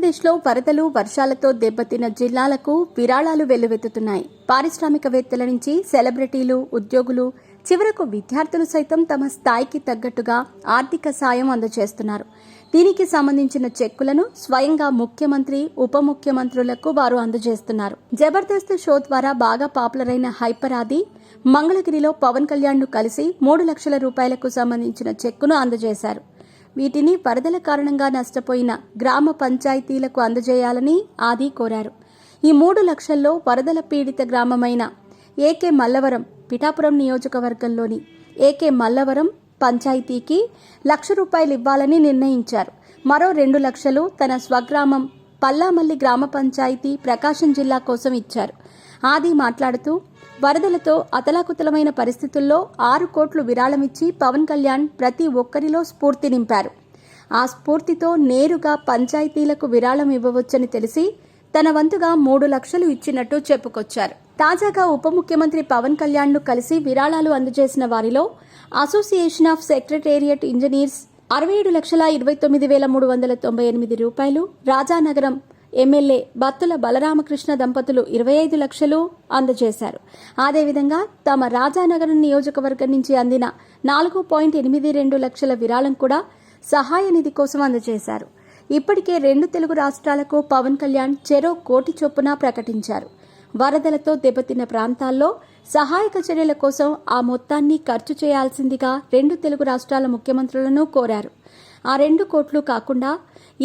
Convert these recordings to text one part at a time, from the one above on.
ఆంధ్రప్రదేశ్లో వరదలు వర్షాలతో దెబ్బతిన్న జిల్లాలకు విరాళాలు వెల్లువెత్తుతున్నాయి. పారిశ్రామికవేత్తల నుంచి సెలబ్రిటీలు, ఉద్యోగులు, చివరకు విద్యార్థులు సైతం తమ స్థాయికి తగ్గట్టుగా ఆర్థిక సాయం అందజేస్తున్నారు. దీనికి సంబంధించిన చెక్కులను స్వయంగా ముఖ్యమంత్రి, ఉప ముఖ్యమంత్రులకు వారు అందజేస్తున్నారు. జబర్దస్త్ షో ద్వారా బాగా పాపులర్ అయిన హైపర్ ఆది మంగళగిరిలో పవన్ కళ్యాణ్ ను కలిసి 3 లక్షల రూపాయలకు సంబంధించిన చెక్కును అందజేశారు. వీటిని వరదల కారణంగా నష్టపోయిన గ్రామ పంచాయతీలకు అందజేయాలని ఆది కోరారు. ఈ 3 లక్షల్లో వరదల పీడిత గ్రామమైన ఏకే మల్లవరం పిఠాపురం నియోజకవర్గంలోని ఏకే మల్లవరం పంచాయతీకి ₹1,00,000 ఇవ్వాలని నిర్ణయించారు. మరో 2 లక్షలు తన స్వగ్రామం పల్లామల్లి గ్రామ పంచాయతీ ప్రకాశం జిల్లా కోసం ఇచ్చారు. ఆది మాట్లాడుతూ, వరదలతో అతలాకుతలమైన పరిస్థితుల్లో 6 కోట్లు విరాళమిచ్చి పవన్ కళ్యాణ్ ప్రతి ఒక్కరిలో స్ఫూర్తి నింపారు. ఆ స్ఫూర్తితో నేరుగా పంచాయతీలకు విరాళం ఇవ్వవచ్చని తెలిసి తన వంతుగా 3 లక్షలు ఇచ్చినట్టు చెప్పుకొచ్చారు. తాజాగా ఉప ముఖ్యమంత్రి పవన్ కళ్యాణ్ ను కలిసి విరాళాలు అందజేసిన వారిలో association of secretariat engineers ₹67,29,398, Rajanagaram MLA Battula Balaramakrishna దంపతులు 25 లక్షలు అందజేశారు. అదేవిధంగా తమ రాజానగరం నియోజకవర్గం నుంచి అందిన 4.82 లక్షల విరాళం కూడా సహాయ నిధి కోసం అందజేశారు. ఇప్పటికే 2 తెలుగు రాష్ట్రాలకు పవన్ కళ్యాణ్ చెరో కోటి చొప్పున ప్రకటించారు. వరదలతో దెబ్బతిన్న ప్రాంతాల్లో సహాయక చర్యల కోసం ఆ మొత్తాన్ని ఖర్చు చేయాల్సిందిగా 2 తెలుగు రాష్ట్రాల ముఖ్యమంత్రులను కోరారు. ఆ 2 కోట్లు కాకుండా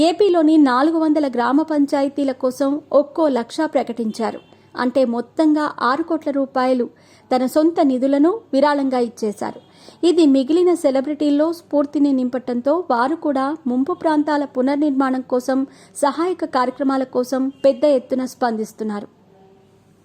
ఏపీలోని 400 గ్రామ పంచాయతీల కోసం ఒక్కో లక్ష ప్రకటించారు. అంటే మొత్తంగా 6 కోట్ల రూపాయలు తన సొంత నిధులను విరాళంగా ఇచ్చేశారు. ఇది మిగిలిన సెలబ్రిటీల్లో స్ఫూర్తిని నింపటంతో వారు కూడా ముంపు ప్రాంతాల పునర్నిర్మాణం కోసం, సహాయక కార్యక్రమాల కోసం పెద్ద ఎత్తున స్పందిస్తున్నారు.